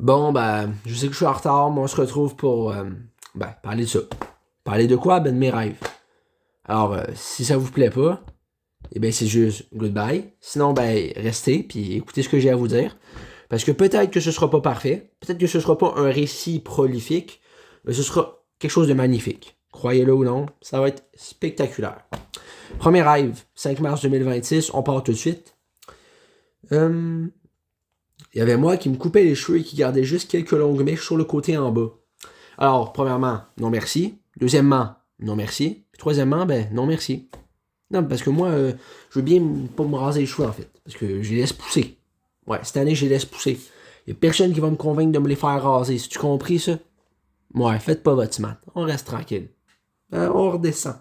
Bon, ben, je sais que je suis en retard, mais on se retrouve pour parler de ça. Parler de quoi? Ben, de mes rêves. Alors, si ça vous plaît pas, eh ben, c'est juste goodbye. Sinon, ben, restez, puis écoutez ce que j'ai à vous dire. Parce que peut-être que ce sera pas parfait, peut-être que ce sera pas un récit prolifique, mais ce sera quelque chose de magnifique. Croyez-le ou non, ça va être spectaculaire. Premier rêve, 5 mars 2026, on part tout de suite. Il y avait moi qui me coupais les cheveux et qui gardait juste quelques longues mèches sur le côté en bas. Alors, premièrement, non merci. Deuxièmement, non merci. Puis troisièmement, ben, non merci. Non, parce que moi, je veux bien pas me raser les cheveux, en fait. Parce que je les laisse pousser. Ouais, cette année, je les laisse pousser. Il y a personne qui va me convaincre de me les faire raser. Si tu compris ça? Ouais, faites pas votre smat. On reste tranquille. On redescend.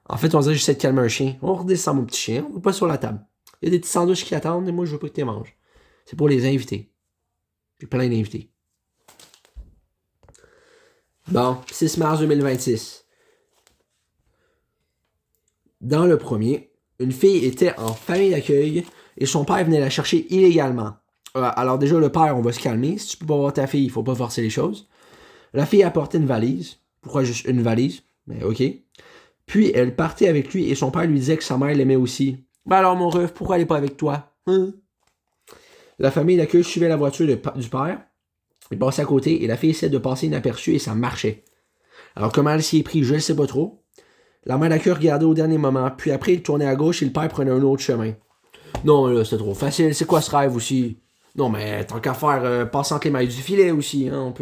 En fait, on dirait que j'essaie de calmer un chien. On redescend, mon petit chien. On va pas sur la table. Il y a des petits sandwichs qui attendent et moi, je veux pas que tu les manges. C'est pour les invités. J'ai plein d'invités. Bon, 6 mars 2026. Dans le premier, une fille était en famille d'accueil et son père venait la chercher illégalement. Alors déjà, le père, on va se calmer. Si tu peux pas voir ta fille, il faut pas forcer les choses. La fille apportait une valise. Pourquoi juste une valise? Mais ok. Puis elle partait avec lui et son père lui disait que sa mère l'aimait aussi. Ben alors mon ref, pourquoi elle est pas avec toi? Hein? La famille d'accueil suivait la voiture du père. Il passait à côté et la fille essayait de passer inaperçue et ça marchait. Alors comment elle s'y est pris, je ne sais pas trop. La mère d'accueil regardait au dernier moment, puis après il tournait à gauche et le père prenait un autre chemin. Non, là, c'était trop facile. C'est quoi ce rêve aussi? Non, mais tant qu'à faire, passer entre les mailles du filet aussi. Hein?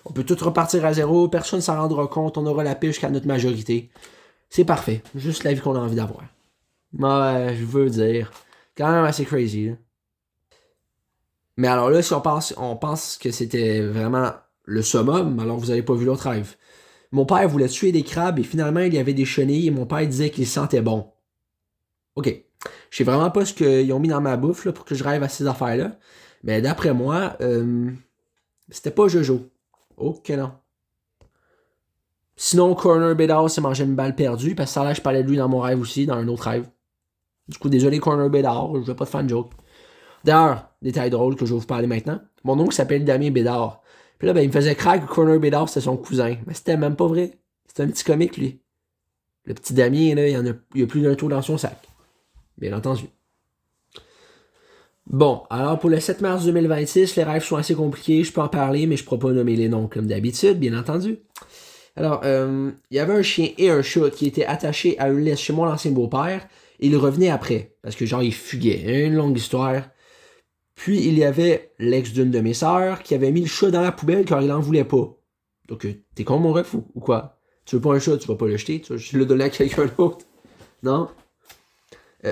On peut tout repartir à zéro, personne ne s'en rendra compte, on aura la paix jusqu'à notre majorité. C'est parfait. Juste la vie qu'on a envie d'avoir. Ouais, je veux dire. Quand même assez crazy. Là. Mais alors là, si on pense que c'était vraiment le summum, alors vous n'avez pas vu l'autre rêve. Mon père voulait tuer des crabes et finalement il y avait des chenilles et mon père disait qu'il sentait bon. Ok. Je sais vraiment pas ce qu'ils ont mis dans ma bouffe là, pour que je rêve à ces affaires-là. Mais d'après moi, c'était pas Jojo. Ok, non. Sinon, Corner Bedard s'est mangé une balle perdue parce que ça là, je parlais de lui dans mon rêve aussi, dans un autre rêve. Du coup, désolé Corner Bedard, je vais pas te faire une joke. D'ailleurs, détail drôle que je vais vous parler maintenant. Mon oncle s'appelle Damien Bédard. Puis là, ben, il me faisait croire que Corner Bédard, c'était son cousin. Mais c'était même pas vrai. C'était un petit comique, lui. Le petit Damien, là, il a plus d'un tour dans son sac. Bien entendu. Bon, alors pour le 7 mars 2026, les rêves sont assez compliqués. Je peux en parler, mais je ne pourrai pas nommer les noms comme d'habitude, bien entendu. Alors, il y avait un chien et un chat qui étaient attachés à une laisse chez mon ancien beau-père. Et ils revenaient après. Parce que genre, ils fuguaient. Une longue histoire. Puis il y avait l'ex d'une de mes sœurs qui avait mis le chat dans la poubelle car il en voulait pas. Donc t'es con mon ref ou quoi? Tu veux pas un chat, tu vas pas le jeter, tu vas juste le donner à quelqu'un d'autre. Non?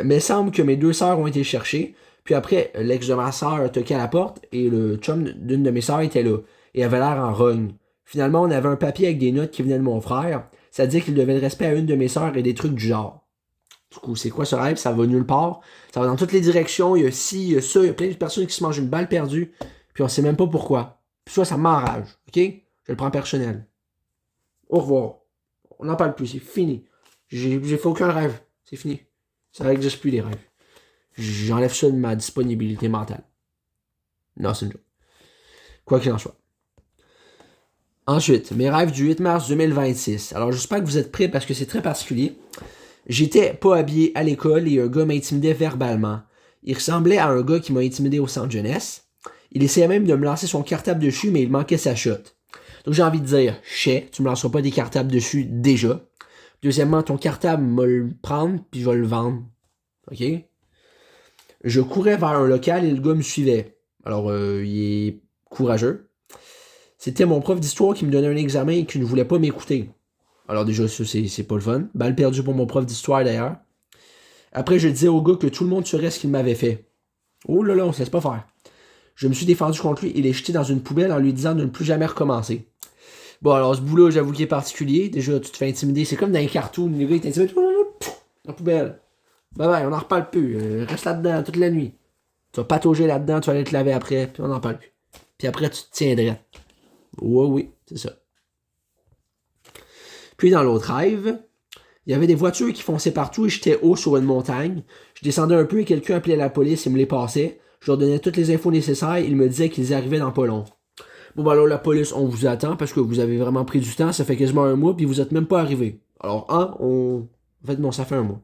Mais il semble que mes deux sœurs ont été cherchées. Puis après, l'ex de ma sœur a toqué à la porte et le chum d'une de mes sœurs était là. Et avait l'air en rogne. Finalement, on avait un papier avec des notes qui venaient de mon frère. Ça dit qu'il devait le respect à une de mes sœurs et des trucs du genre. Du coup, c'est quoi ce rêve? Ça va nulle part. Ça va dans toutes les directions. Il y a ci, il y a ça. Il y a plein de personnes qui se mangent une balle perdue. Puis on sait même pas pourquoi. Puis ça m'enrage. OK? Je le prends personnel. Au revoir. On n'en parle plus. C'est fini. J'ai fait aucun rêve. C'est fini. Ça n'existe plus les rêves. J'enlève ça de ma disponibilité mentale. Non, c'est une joke. Quoi qu'il en soit. Ensuite, mes rêves du 8 mars 2026. Alors, j'espère que vous êtes prêts parce que c'est très particulier. J'étais pas habillé à l'école et un gars m'intimidait verbalement. Il ressemblait à un gars qui m'a intimidé au centre jeunesse. Il essayait même de me lancer son cartable dessus, mais il manquait sa shot. Donc j'ai envie de dire, chais, tu me lanceras pas des cartables dessus déjà. Deuxièmement, ton cartable, m'a le prendre, puis je vais le vendre. OK? Je courais vers un local et le gars me suivait. Alors, il est courageux. C'était mon prof d'histoire qui me donnait un examen et qui ne voulait pas m'écouter. Alors déjà, ça, c'est pas le fun. Balle perdue pour mon prof d'histoire, d'ailleurs. Après, je disais au gars que tout le monde saurait ce qu'il m'avait fait. Oh là là, on se laisse pas faire. Je me suis défendu contre lui et l'ai jeté dans une poubelle en lui disant de ne plus jamais recommencer. Bon, alors ce bout-là, j'avoue qu'il est particulier. Déjà, tu te fais intimider. C'est comme dans un cartoon. Le gars, il t'intimide. Dans la poubelle. Bye bye, on n'en reparle plus. Reste là-dedans toute la nuit. Tu vas patauger là-dedans, tu vas aller te laver après, puis on n'en parle plus. Puis après, tu te tiendrais. Ouais, oui, c'est ça. Puis dans l'autre rêve, il y avait des voitures qui fonçaient partout et j'étais haut sur une montagne. Je descendais un peu et quelqu'un appelait la police et me les passait. Je leur donnais toutes les infos nécessaires. Ils me disaient qu'ils arrivaient dans pas long. Bon, ben alors, la police, on vous attend parce que vous avez vraiment pris du temps. Ça fait quasiment un mois, puis vous êtes même pas arrivé. Alors, En fait, non, ça fait un mois.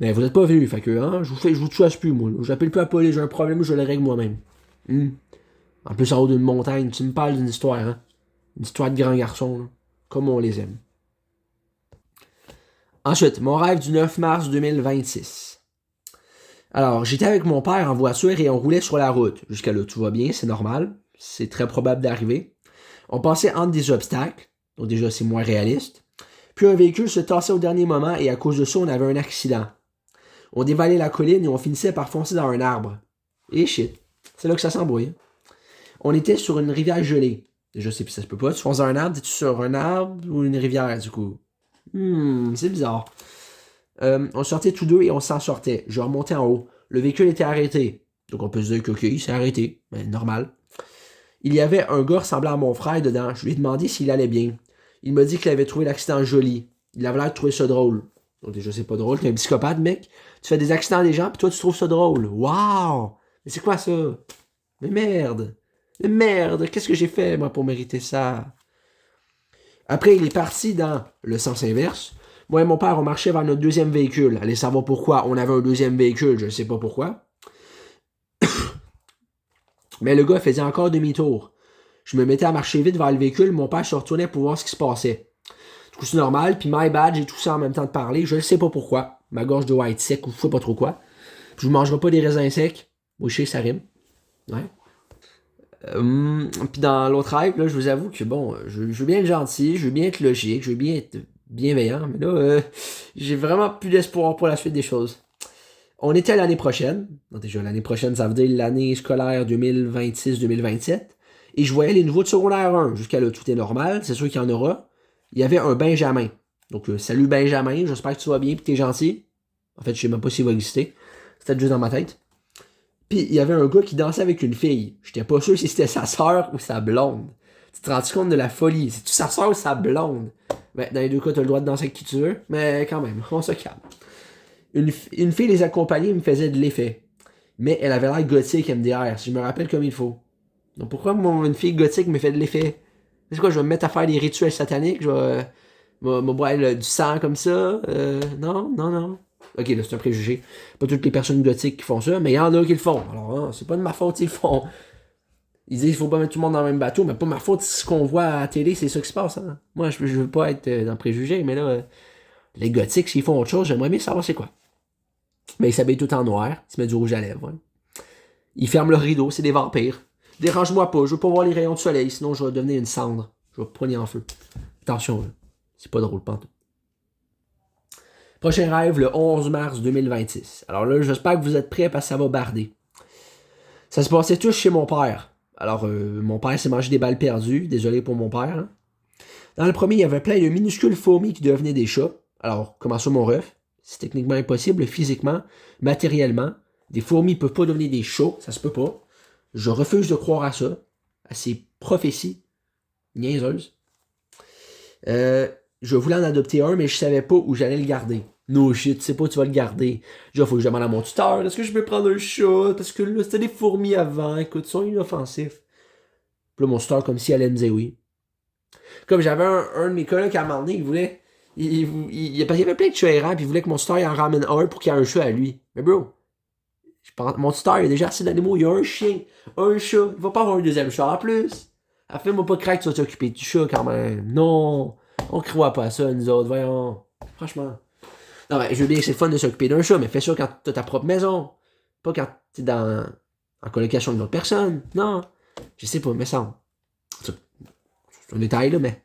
Mais vous êtes pas venu, fait que, je vous chasse plus, moi. J'appelle plus la police, j'ai un problème, je le règle moi-même. En plus, en haut d'une montagne, tu me parles d'une histoire, hein. Une histoire de grand garçon, là. Comme on les aime. Ensuite, mon rêve du 9 mars 2026. Alors, j'étais avec mon père en voiture et on roulait sur la route. Jusqu'à là, tout va bien, c'est normal. C'est très probable d'arriver. On passait entre des obstacles, donc déjà c'est moins réaliste. Puis un véhicule se tassait au dernier moment et à cause de ça, on avait un accident. On dévalait la colline et on finissait par foncer dans un arbre. Et shit, c'est là que ça s'embrouille. On était sur une rivière gelée. Déjà, ça se peut pas. Tu fonces dans un arbre, t'es-tu sur un arbre ou une rivière, du coup? C'est bizarre. On sortait tous deux et on s'en sortait. Je remontais en haut. Le véhicule était arrêté. Donc on peut se dire que, ok, il s'est arrêté. Mais normal. Il y avait un gars ressemblant à mon frère dedans. Je lui ai demandé s'il allait bien. Il m'a dit qu'il avait trouvé l'accident joli. Il avait l'air de trouver ça drôle. Donc déjà, c'est pas drôle. T'es un psychopathe, mec. Tu fais des accidents à des gens, puis toi, tu trouves ça drôle. Waouh! Mais c'est quoi ça? Mais merde! Mais merde! Qu'est-ce que j'ai fait, moi, pour mériter ça? Après, il est parti dans le sens inverse. Moi et mon père, on marchait vers notre deuxième véhicule. Allez savoir pourquoi on avait un deuxième véhicule, je ne sais pas pourquoi. Mais le gars faisait encore demi-tour. Je me mettais à marcher vite vers le véhicule, mon père se retournait pour voir ce qui se passait. Du coup, c'est normal, puis my bad, j'ai tout ça en même temps de parler, je ne sais pas pourquoi. Ma gorge doit être sec ou je sais pas trop quoi. Puis je ne mangerai pas des raisins secs. Oui, je sais, ça rime. Ouais. Puis dans l'autre rêve, là, je vous avoue que bon, je veux bien être gentil, je veux bien être logique, je veux bien être bienveillant, mais là, j'ai vraiment plus d'espoir pour la suite des choses. On était à l'année prochaine. Donc déjà, l'année prochaine, ça veut dire l'année scolaire 2026-2027. Et je voyais les nouveaux de secondaire 1. Jusqu'à là, tout est normal. C'est sûr qu'il y en aura. Il y avait un Benjamin. Donc, salut Benjamin. J'espère que tu vas bien et que tu es gentil. En fait, je sais même pas s'il va exister. C'était juste dans ma tête. Puis, il y avait un gars qui dansait avec une fille. J'étais pas sûr si c'était sa sœur ou sa blonde. Tu te rends compte de la folie? C'est-tu sa sœur ou sa blonde? Ben, dans les deux cas, tu as le droit de danser avec qui tu veux. Mais quand même, on se calme. Une fille les accompagnait et me faisait de l'effet. Mais elle avait l'air gothique MDR, si je me rappelle comme il faut. Donc pourquoi une fille gothique me fait de l'effet? C'est quoi, je vais me mettre à faire des rituels sataniques? Je vais me boire du sang comme ça? Non. Ok, là, c'est un préjugé. Pas toutes les personnes gothiques qui font ça, mais il y en a qui le font. Alors, c'est pas de ma faute s'ils le font. Ils disent qu'il faut pas mettre tout le monde dans le même bateau, mais pas ma faute si ce qu'on voit à la télé, c'est ça qui se passe. Hein? Moi, je veux pas être dans le préjugé, mais là, les gothiques, s'ils font autre chose, j'aimerais bien savoir c'est quoi. Mais ils s'habillent tout en noir, ils se mettent du rouge à lèvres. Hein. Ils ferment le rideau, c'est des vampires. Dérange-moi pas, je veux pas voir les rayons de soleil, sinon je vais devenir une cendre. Je vais poigner en feu. Attention, là. C'est pas drôle, pantoute. Prochain rêve, le 11 mars 2026. Alors là, j'espère que vous êtes prêts parce que ça va barder. Ça se passait tous chez mon père. Alors, mon père s'est mangé des balles perdues. Désolé pour mon père. Hein. Dans le premier, il y avait plein de minuscules fourmis qui devenaient des chats. Alors, comment ça, mon ref? C'est techniquement impossible, physiquement, matériellement. Des fourmis ne peuvent pas devenir des chats, ça se peut pas. Je refuse de croire à ça, à ces prophéties niaiseuses. Je voulais en adopter un, mais je savais pas où j'allais le garder. No shit, tu sais pas où tu vas le garder. Déjà, faut que je demande à mon tuteur, est-ce que je peux prendre un chat? Parce que là, c'était des fourmis avant, écoute, ils sont inoffensifs. Puis là, mon tuteur, comme si elle allait me dire oui. Comme j'avais un de mes collègues à un moment donné, il voulait... Il y avait plein de chats errants, puis il voulait que mon tuteur il en ramène un pour qu'il y ait un chat à lui. Mais bro, mon tuteur il a déjà assez d'animaux, il y a un chien, un chat, il va pas avoir un deuxième chat en plus. Fais-moi pas craindre que tu vas t'occuper du chat quand même. Non, on croit pas à ça, nous autres, voyons. Franchement. Non, mais je veux bien que c'est le fun de s'occuper d'un chat, mais fais ça quand t'as ta propre maison. Pas quand t'es en colocation avec d'autres personnes. Non, je sais pas, mais ça. C'est un détail, là, mais.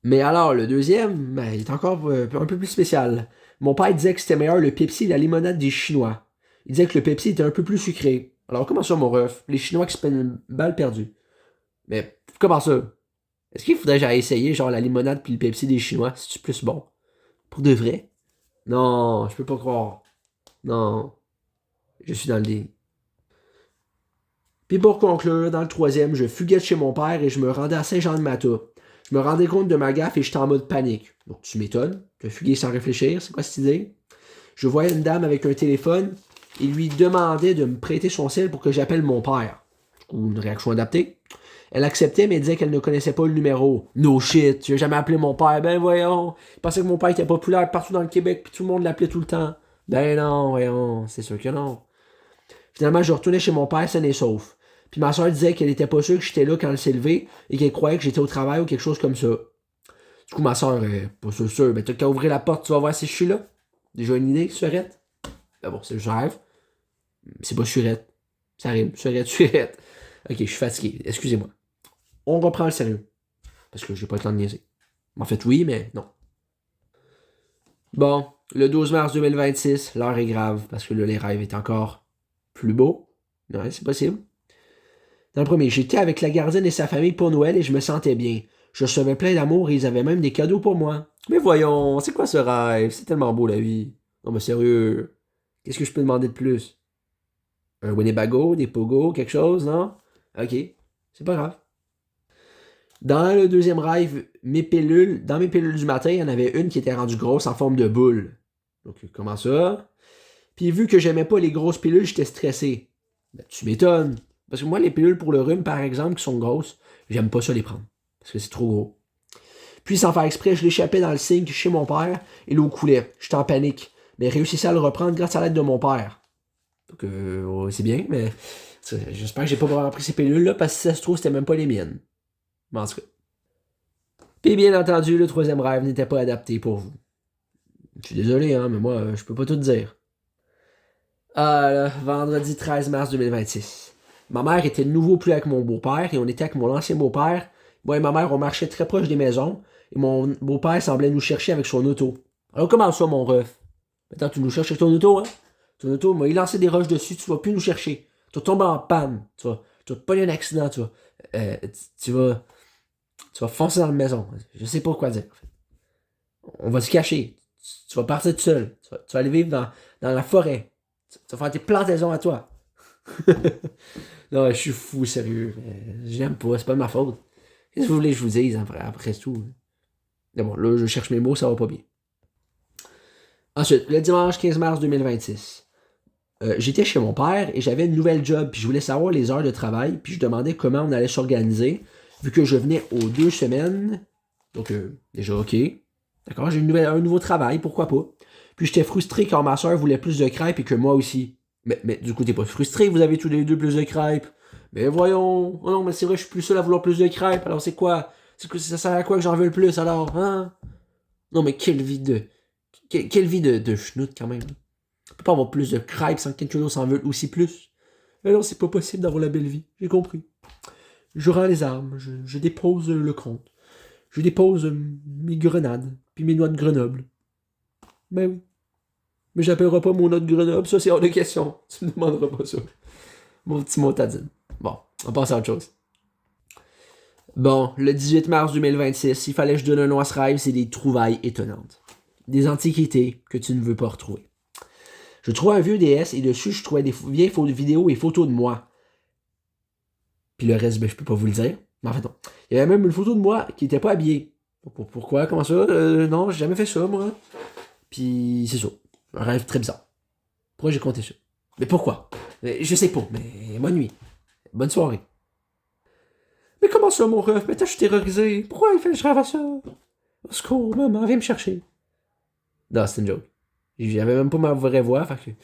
Mais alors, le deuxième, ben, il est encore un peu plus spécial. Mon père disait que c'était meilleur le Pepsi et la limonade des Chinois. Il disait que le Pepsi était un peu plus sucré. Alors, comment ça, mon ref? Les Chinois qui se prennent une balle perdue. Mais, comment ça? Est-ce qu'il faudrait que j'aille essayer, genre, la limonade puis le Pepsi des Chinois? C'est-tu plus bon? Pour de vrai? Non, je peux pas croire. Non. Je suis dans le déni. Puis pour conclure, dans le troisième, je fuguais de chez mon père et je me rendais à Saint-Jean-de-Mata. Je me rendais compte de ma gaffe et j'étais en mode panique. Donc tu m'étonnes, tu as fugué sans réfléchir, c'est quoi cette idée? Je voyais une dame avec un téléphone Il lui demandait de me prêter son sel pour que j'appelle mon père. Une réaction adaptée. Elle acceptait, mais disait qu'elle ne connaissait pas le numéro. No shit, tu n'as jamais appelé mon père. Ben voyons. Il pensait que mon père était populaire partout dans le Québec, puis tout le monde l'appelait tout le temps. Ben non, voyons, c'est sûr que non. Finalement, je retournais chez mon père sain et sauf. Puis ma soeur disait qu'elle était pas sûre que j'étais là quand elle s'est levée et qu'elle croyait que j'étais au travail ou quelque chose comme ça. Du coup, ma soeur est pas sûre. Ben t'as qu'à ouvrir la porte, tu vas voir si je suis là. Déjà une idée, surette? Ben bon, c'est juste un rêve. C'est pas surette. Ça rime. Surette. Ok, je suis fatigué. Excusez-moi. On reprend le sérieux. Parce que j'ai pas le temps de niaiser. En fait, oui, mais non. Bon, le 12 mars 2026, l'heure est grave parce que là, les rêves étaient encore plus beaux. Ouais, c'est possible. Dans le premier, j'étais avec la gardienne et sa famille pour Noël et je me sentais bien. Je recevais plein d'amour et ils avaient même des cadeaux pour moi. Mais voyons, c'est quoi ce rêve? C'est tellement beau la vie. Non mais sérieux, qu'est-ce que je peux demander de plus? Un Winnebago, des Pogo, quelque chose, non? Ok, c'est pas grave. Dans le deuxième rêve, dans mes pilules du matin, il y en avait une qui était rendue grosse en forme de boule. Donc, comment ça? Puis vu que j'aimais pas les grosses pilules, j'étais stressé. Ben, tu m'étonnes. Parce que moi, les pilules pour le rhume, par exemple, qui sont grosses, j'aime pas ça les prendre. Parce que c'est trop gros. Puis, sans faire exprès, je l'échappais dans le sink chez mon père et l'eau coulait. J'étais en panique. Mais réussissais à le reprendre grâce à l'aide de mon père. Donc, ouais, c'est bien, mais j'espère que j'ai pas vraiment pris ces pilules-là parce que si ça se trouve, c'était même pas les miennes. Mais en tout cas. Puis, bien entendu, le troisième rêve n'était pas adapté pour vous. Je suis désolé, hein, mais moi, je peux pas tout dire. Ah, là, vendredi 13 mars 2026. Ma mère était de nouveau plus avec mon beau-père et on était avec mon ancien beau-père. Moi et ma mère, on marchait très proche des maisons et mon beau-père semblait nous chercher avec son auto. Alors comment ça, mon ref? Maintenant, tu nous cherches avec ton auto, hein? Ton auto, moi, il lançait des roches dessus, tu vas plus nous chercher. Tu vas tomber en panne, tu vas te pogner un accident, tu vas foncer dans la maison. Je sais pas quoi dire. En fait. On va se cacher. Tu vas partir tout seul. Tu vas aller vivre dans la forêt. Tu vas faire tes plantaisons à toi. Non, je suis fou, sérieux. J'aime pas, c'est pas de ma faute. Qu'est-ce que vous voulez que je vous dise après tout? Mais bon, là, je cherche mes mots, ça va pas bien. Ensuite, le dimanche 15 mars 2026. J'étais chez mon père et j'avais une nouvelle job, puis je voulais savoir les heures de travail, puis je demandais comment on allait s'organiser, vu que je venais aux 2 semaines. Donc, déjà, ok. D'accord, j'ai un nouveau travail, pourquoi pas. Puis j'étais frustré quand ma soeur voulait plus de crêpes et que moi aussi. Mais du coup, t'es pas frustré, vous avez tous les deux plus de crêpes. Mais voyons. Oh non, mais c'est vrai, je suis plus seul à vouloir plus de crêpes. Alors c'est quoi? Ça sert à quoi que j'en veux le plus alors? Hein? Non, mais quelle vie de. Quelle vie de schnout quand même. On peut pas avoir plus de crêpes sans que quelqu'un d'autre s'en veuille aussi plus. Mais non, c'est pas possible d'avoir la belle vie. J'ai compris. Je rends les armes, je dépose le compte. Je dépose mes grenades, puis mes noix de Grenoble. Ben oui. Mais j'appellerai pas mon noix de Grenoble, ça c'est hors de question. Tu me demanderas pas ça. Mon petit motadine. Bon, on passe à autre chose. Bon, le 18 mars 2026, il fallait que je donne un nom à ce rêve, c'est des trouvailles étonnantes. Des antiquités que tu ne veux pas retrouver. Je trouvais un vieux DS et dessus, je trouvais des vieilles vidéos et photos de moi. Puis le reste, ben, je peux pas vous le dire. Mais en fait, non. Il y avait même une photo de moi qui était pas habillée. Pourquoi? Comment ça? Non, j'ai jamais fait ça, moi. Puis c'est ça. Un rêve très bizarre. Pourquoi j'ai compté ça? Mais pourquoi? Je sais pas, mais bonne nuit. Bonne soirée. Mais comment ça, mon ref? Mais je suis terrorisé. Pourquoi il fait que je rêve à ça? Au secours, maman, viens me chercher. Non, c'est une joke. J'avais même pas ma vraie voix, fait que...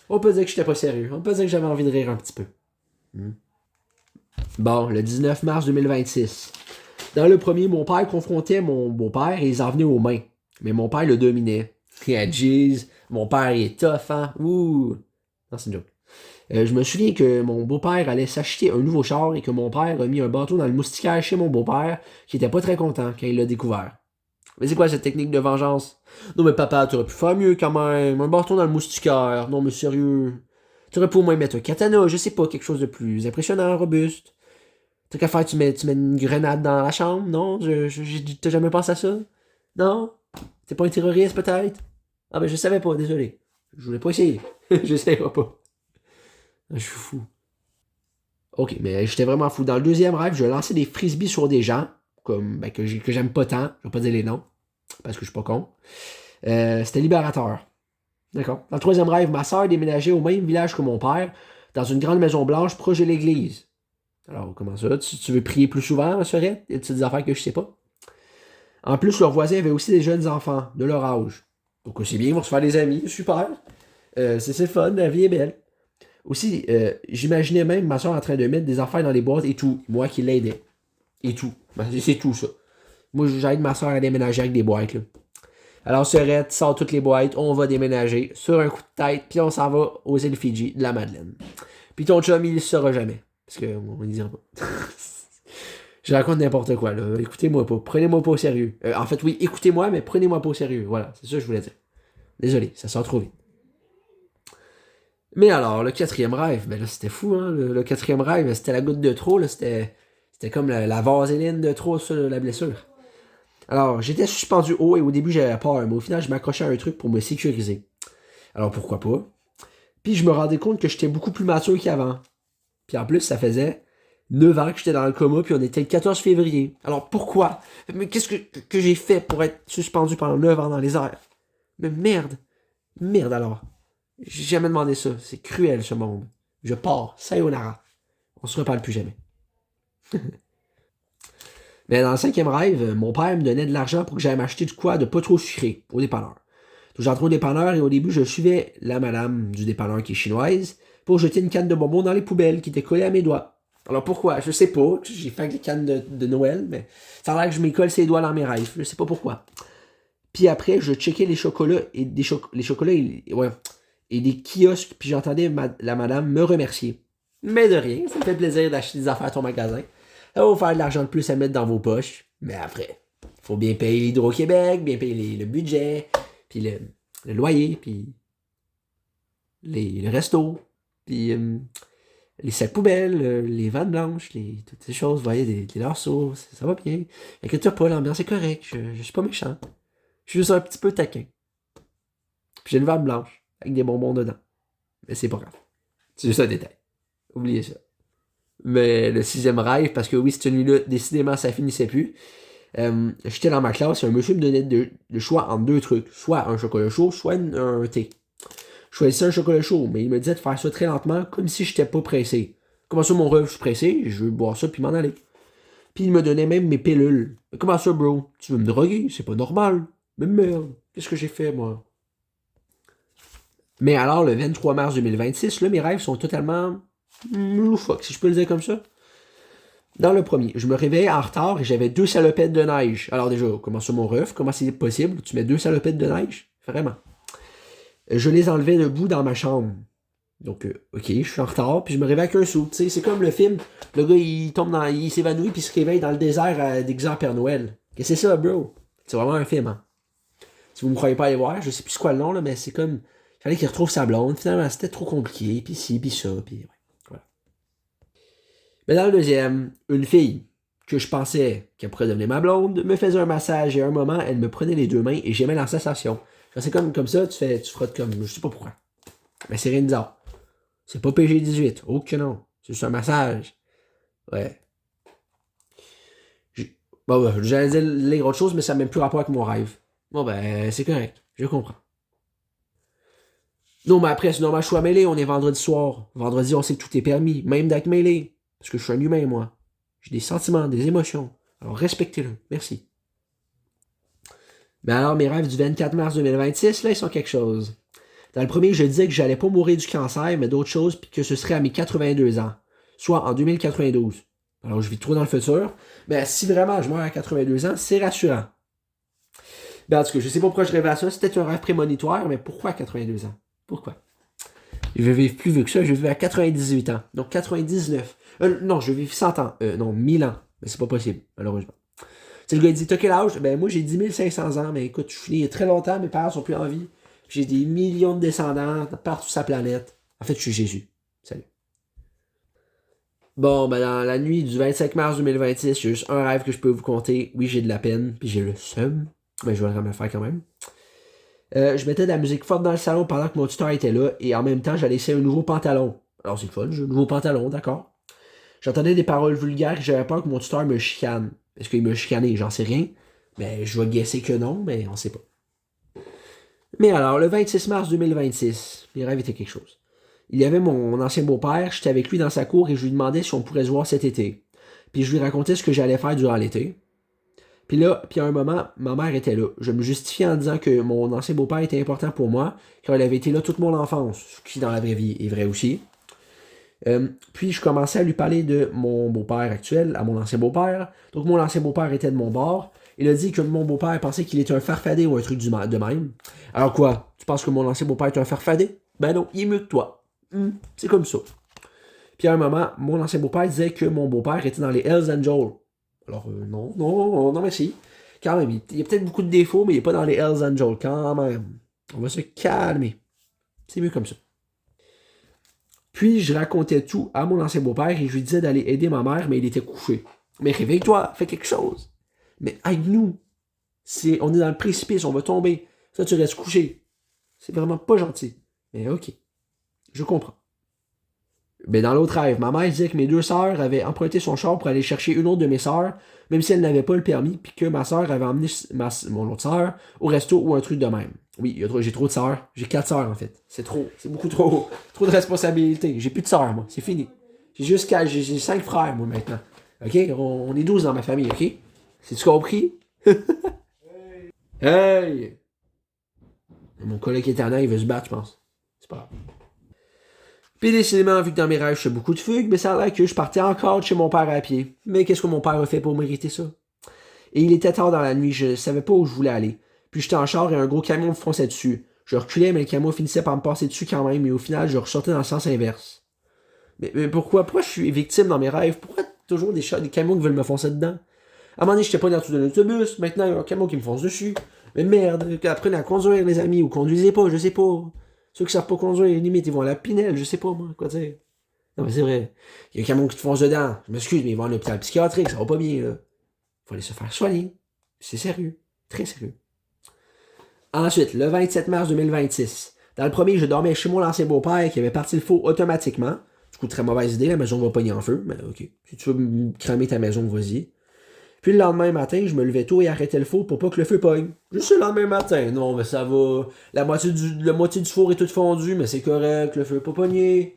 On peut dire que j'étais pas sérieux. On peut dire que j'avais envie de rire un petit peu. Bon, le 19 mars 2026. Dans le premier, mon père confrontait mon beau-père et ils en venaient aux mains. Mais mon père le dominait. Yeah, jeez, mon père il est tough, hein? Ouh! Non, c'est une joke. Je me souviens que mon beau-père allait s'acheter un nouveau char et que mon père a mis un bâton dans le moustiquaire chez mon beau-père qui était pas très content quand il l'a découvert. Mais c'est quoi cette technique de vengeance? Non mais papa, tu aurais pu faire mieux quand même. Un bâton dans le moustiquaire. Non mais sérieux. Tu aurais pu au moins mettre un katana, je sais pas, quelque chose de plus impressionnant, robuste. T'as qu'à faire, tu mets une grenade dans la chambre, non? T'as jamais pensé à ça? Non? T'es pas un terroriste peut-être? Ah ben je savais pas, désolé. Je voulais pas essayer. J'essayerai pas. Je suis fou. Ok, mais j'étais vraiment fou. Dans le deuxième rêve, je lançais des frisbees sur des gens, comme ben, que j'aime pas tant. Je vais pas dire les noms, parce que je suis pas con. C'était libérateur. D'accord. Dans le troisième rêve, ma soeur déménageait au même village que mon père, dans une grande maison blanche proche de l'église. Alors, comment ça? Tu veux prier plus souvent, Sorette? Y a-t-il des affaires que je sais pas? En plus, leurs voisins avaient aussi des jeunes enfants, de leur âge. Donc, c'est bien, ils vont se faire des amis, super. C'est le fun, la vie est belle. Aussi, j'imaginais même ma soeur en train de mettre des affaires dans les boîtes et tout. Moi qui l'aidais. Et tout. Ben, c'est tout ça. Moi, j'aide ma soeur à déménager avec des boîtes, là. Alors, Sorette sort toutes les boîtes, on va déménager sur un coup de tête, puis on s'en va aux îles Fidji de la Madeleine. Puis ton chum, il le saura jamais. Parce qu'on ne dira pas. Je raconte n'importe quoi, là. Écoutez-moi pas. Prenez-moi pas au sérieux. En fait, oui, écoutez-moi, mais prenez-moi pas au sérieux. Voilà, c'est ça que je voulais dire. Désolé, ça sort trop vite. Mais alors, le quatrième rêve, ben là, c'était fou, hein. Le quatrième rêve, c'était la goutte de trop, là. C'était comme la vaseline de trop sur la blessure. Alors, j'étais suspendu haut et au début, j'avais peur, mais au final, je m'accrochais à un truc pour me sécuriser. Alors, pourquoi pas? Puis, je me rendais compte que j'étais beaucoup plus mature qu'avant. Puis, en plus, ça faisait 9 ans que j'étais dans le coma, puis on était le 14 février. Alors, pourquoi? Mais qu'est-ce que j'ai fait pour être suspendu pendant 9 ans dans les airs? Mais merde! Merde, alors. J'ai jamais demandé ça. C'est cruel, ce monde. Je pars. Sayonara. On se reparle plus jamais. Mais dans le cinquième rêve, mon père me donnait de l'argent pour que j'aille m'acheter du quoi de pas trop sucré au dépanneur. Donc j'entrais au dépanneur et au début, je suivais la madame du dépanneur qui est chinoise pour jeter une canne de bonbons dans les poubelles qui étaient collées à mes doigts. Alors pourquoi? Je sais pas. J'ai fait avec les cannes de Noël, mais ça a l'air que je m'écolle ses doigts dans mes rêves. Je sais pas pourquoi. Puis après, je checkais les chocolats et les chocolats et des kiosques, puis j'entendais la madame me remercier. Mais de rien, ça me fait plaisir d'acheter des affaires à ton magasin. Ça va vous faire de l'argent de plus à mettre dans vos poches. Mais après, il faut bien payer l'Hydro-Québec, bien payer le budget, puis le loyer, puis le resto, puis les sacs poubelles, les vannes blanches, toutes ces choses, vous voyez, des larsaux, ça va bien. Inquiète-toi pas, l'ambiance est correcte, je suis pas méchant. Je suis juste un petit peu taquin. Puis j'ai une vanne blanche, avec des bonbons dedans. Mais c'est pas grave. C'est juste un détail. Oubliez ça. Mais le sixième rêve, parce que oui, cette nuit-là, décidément, ça finissait plus. J'étais dans ma classe et un monsieur me donnait le choix entre deux trucs. Soit un chocolat chaud, soit un thé. Je choisissais un chocolat chaud, mais il me disait de faire ça très lentement, comme si j'étais pas pressé. Comment ça, mon rêve, je suis pressé, je veux boire ça puis m'en aller. Puis il me donnait même mes pilules. Mais comment ça, bro? Tu veux me droguer? C'est pas normal. Mais merde, qu'est-ce que j'ai fait, moi? Mais alors, le 23 mars 2026, là, mes rêves sont totalement loufoques, si je peux le dire comme ça. Dans le premier, je me réveillais en retard et j'avais 2 salopettes de neige. Alors déjà, comment ça mon ref? Comment c'est possible? Tu mets 2 salopettes de neige? Vraiment. Je les enlevais debout dans ma chambre. Donc, ok, je suis en retard, puis je me réveille avec un sou. Tu sais, c'est comme le film, le gars, il s'évanouit, puis il se réveille dans le désert déguisé en Père Noël. Qu'est-ce que c'est ça, bro? C'est vraiment un film, hein? Si vous me croyez pas aller voir, je sais plus c'est quoi le nom, là, mais c'est comme, il fallait qu'il retrouve sa blonde. Finalement, c'était trop compliqué, puis ci, puis ça, puis ouais. Voilà. Mais dans le deuxième, une fille que je pensais qu'elle pourrait devenir ma blonde me faisait un massage et à un moment, elle me prenait les 2 mains et j'aimais la sensation. Quand c'est comme ça, tu frottes comme, je sais pas pourquoi. Mais c'est rien de bizarre. C'est pas PG-18. Oh que non. C'est juste un massage. Ouais. Bon, ouais, j'allais dire lire autre chose, mais ça n'a même plus rapport avec mon rêve. Bon, ben, c'est correct. Je comprends. Non, mais après, c'est normal, je suis mêlé. On est vendredi soir. Vendredi, on sait que tout est permis. Même d'être mêlé. Parce que je suis un humain, moi. J'ai des sentiments, des émotions. Alors, respectez-le. Merci. Mais alors, mes rêves du 24 mars 2026, là, ils sont quelque chose. Dans le premier, je disais que j'allais pas mourir du cancer, mais d'autres choses, puis que ce serait à mes 82 ans. Soit en 2092. Alors, je vis trop dans le futur. Mais si vraiment je meurs à 82 ans, c'est rassurant. Ben, en tout cas, je sais pas pourquoi je rêvais à ça. C'était un rêve prémonitoire, mais pourquoi à 82 ans? Pourquoi? Je vais vivre plus vieux que ça. Je vais vivre à 98 ans. Donc 99. Non, je vais vivre 100 ans. Non, 1000 ans. Mais c'est pas possible, malheureusement. Tu sais, le gars, il dit, t'as quel âge? Ben, moi, j'ai 10 500 ans. Mais écoute, je suis né il y a très longtemps. Mes parents sont plus en vie. J'ai des millions de descendants partout sur sa planète. En fait, je suis Jésus. Salut. Bon, ben dans la nuit du 25 mars 2026, j'ai juste un rêve que je peux vous conter. Oui, j'ai de la peine, puis j'ai le seum. Mais je vais vraiment le faire quand même. Je mettais de la musique forte dans le salon pendant que mon tuteur était là, et en même temps, j'allais essayer un nouveau pantalon. Alors c'est le fun, j'ai un nouveau pantalon, d'accord. J'entendais des paroles vulgaires et j'avais peur que mon tuteur me chicane. Est-ce qu'il me chicané? J'en sais rien. Mais je vais guesser que non, mais on sait pas. Mais alors, le 26 mars 2026, les rêves étaient quelque chose. Il y avait mon ancien beau-père, j'étais avec lui dans sa cour et je lui demandais si on pourrait se voir cet été. Puis je lui racontais ce que j'allais faire durant l'été. Puis là, puis à un moment, ma mère était là. Je me justifiais en disant que mon ancien beau-père était important pour moi, car il avait été là toute mon enfance, ce qui dans la vraie vie est vrai aussi. Puis je commençais à lui parler de mon beau-père actuel, à mon ancien beau-père. Donc mon ancien beau-père était de mon bord. Il a dit que mon beau-père pensait qu'il était un farfadé ou un truc de même. Alors quoi? Tu penses que mon ancien beau-père est un farfadé? Ben non, il est mieux que toi. C'est comme ça. Puis à un moment, mon ancien beau-père disait que mon beau-père était dans les Hells Angels. Alors non, non, non, mais si. Quand même, il y a peut-être beaucoup de défauts, mais il n'est pas dans les Hells Angels quand même. On va se calmer. C'est mieux comme ça. Puis je racontais tout à mon ancien beau-père et je lui disais d'aller aider ma mère, mais il était couché. Mais réveille-toi, fais quelque chose. Mais aide-nous. On est dans le précipice, on va tomber. Ça, tu restes couché. C'est vraiment pas gentil. Mais ok, je comprends. Mais dans l'autre rêve, ma mère disait que mes deux sœurs avaient emprunté son char pour aller chercher une autre de mes sœurs, même si elle n'avait pas le permis, puis que ma sœur avait emmené mon autre sœur au resto ou un truc de même. Oui, j'ai trop de sœurs. J'ai 4 sœurs en fait. C'est trop. C'est beaucoup trop. Trop de responsabilités. J'ai plus de sœurs, moi. C'est fini. J'ai 5 frères, moi, maintenant. OK? On est 12 dans ma famille, OK? C'est-tu compris? Hey! Mon collègue éternel, il veut se battre, je pense. C'est pas grave. Puis décidément, vu que dans mes rêves, je fais beaucoup de fugues, mais ça a l'air que je partais encore de chez mon père à pied. Mais qu'est-ce que mon père a fait pour mériter ça? Et il était tard dans la nuit, je savais pas où je voulais aller. Puis j'étais en char et un gros camion me fonçait dessus. Je reculais, mais le camion finissait par me passer dessus quand même, et au final, je ressortais dans le sens inverse. Mais pourquoi? Pourquoi je suis victime dans mes rêves? Pourquoi toujours des camions qui veulent me foncer dedans? À un moment donné, j'étais pas dans tout d'un autobus, maintenant il y a un camion qui me fonce dessus. Mais merde, apprenez à conduire, les amis, ou conduisez pas, je sais pas. Ceux qui savent pas conduire, limite, ils vont à la Pinelle, je sais pas, moi, quoi dire. Non, mais c'est vrai. Il y a un camion qui te fonce dedans. Je m'excuse, mais ils vont à l'hôpital psychiatrique, ça va pas bien, là. Faut aller se faire soigner. C'est sérieux. Très sérieux. Ensuite, le 27 mars 2026. Dans le premier, je dormais chez mon ancien beau-père qui avait parti le feu automatiquement. Du coup, très mauvaise idée, la maison va pogner en feu. Mais ok. Si tu veux cramer ta maison, vas-y. Puis le lendemain matin, je me levais tôt et arrêtais le four pour pas que le feu pogne. Juste le lendemain matin. Non, mais ça va. La moitié du four est toute fondue, mais c'est correct, le feu n'est pas pogné.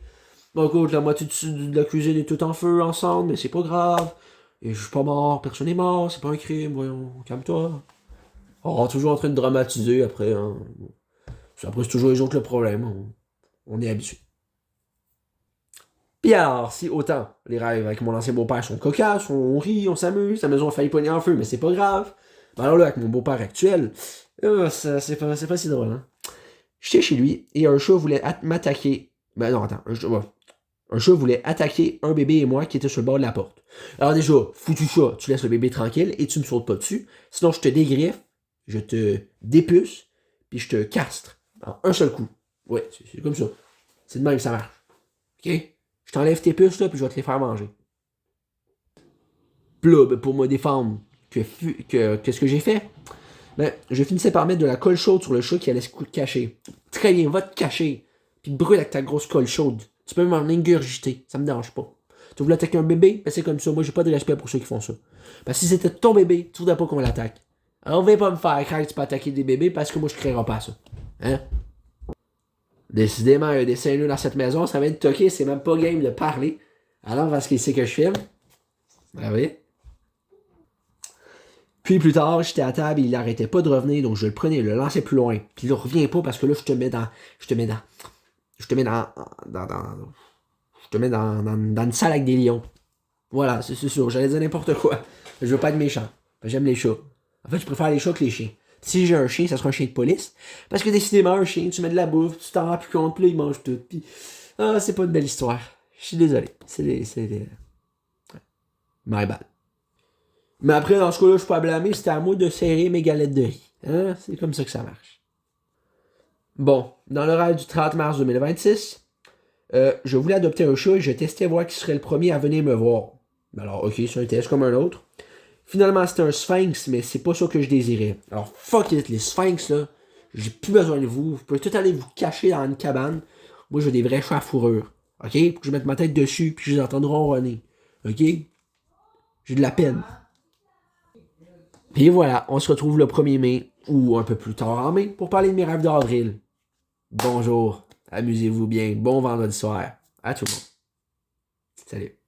Donc, écoute, la moitié de la cuisine est toute en feu ensemble, mais c'est pas grave. Et je suis pas mort, personne n'est mort, c'est pas un crime, voyons, calme-toi. On est toujours en train de dramatiser après. Hein. Après, c'est toujours les autres le problème. On est habitué. Puis alors, si autant les rêves avec mon ancien beau-père sont cocasses, on rit, on s'amuse, la maison a failli pogner en feu, mais c'est pas grave. Ben alors là, avec mon beau-père actuel, c'est pas si drôle. Hein. J'étais chez lui et un chat voulait m'attaquer. Ben non, attends, un chat voulait attaquer un bébé et moi qui étaient sur le bord de la porte. Alors déjà, foutu chat, tu laisses le bébé tranquille et tu me sautes pas dessus. Sinon, je te dégriffe, je te dépuce, puis je te castre. En un seul coup. Ouais, c'est comme ça. C'est de même que ça marche. OK? Je t'enlève tes puces, là, puis je vais te les faire manger. Puis là, ben, pour me défendre, qu'est-ce que j'ai fait? Ben, je finissais par mettre de la colle chaude sur le chat qui allait se cacher. Très bien, va te cacher. Puis brûle avec ta grosse colle chaude. Tu peux m'en ingurgiter, ça me dérange pas. Tu voulais attaquer un bébé? Ben c'est comme ça, moi j'ai pas de respect pour ceux qui font ça. Parce que si c'était ton bébé, tu voudrais pas qu'on l'attaque. Alors viens pas me faire croire que tu peux attaquer des bébés parce que moi je créerai pas ça. Hein? Décidément, il y a des saints dans cette maison, ça va être toqué, c'est même pas game de parler. Alors, parce qu'il sait que je filme. Ah oui. Puis plus tard, j'étais à table et il arrêtait pas de revenir, donc je le prenais et le lançais plus loin. Puis il revient pas parce que là, je te mets dans. Je te mets dans. Je te mets dans une salle avec des lions. Voilà, c'est sûr, j'allais dire n'importe quoi. Je veux pas être méchant. J'aime les chats. En fait, je préfère les chats que les chiens. Si j'ai un chien, ça sera un chien de police. Parce que décidément, un chien, tu mets de la bouffe, tu t'en rends plus compte, puis là, il mange tout. Puis, c'est pas une belle histoire. Je suis désolé. My bad. Mais après, dans ce cas-là, je suis pas blâmer, c'était à moi de serrer mes galettes de riz. Hein? C'est comme ça que ça marche. Bon, dans l'horaire du 30 mars 2026, je voulais adopter un chat et je testais voir qui serait le premier à venir me voir. Alors, ok, c'est un test comme un autre. Finalement, c'était un sphinx, mais c'est pas ça que je désirais. Alors, fuck it, les sphinx, là, j'ai plus besoin de vous. Vous pouvez tout aller vous cacher dans une cabane. Moi, je veux des vrais chats à fourrure. Ok? Pour que je mette ma tête dessus, puis je les entende ronronner. Ok? J'ai de la peine. Et voilà, on se retrouve le 1er mai. ou un peu plus tard en mai pour parler de mes rêves d'avril. Bonjour, amusez-vous bien, bon vendredi soir à tout le monde. Salut.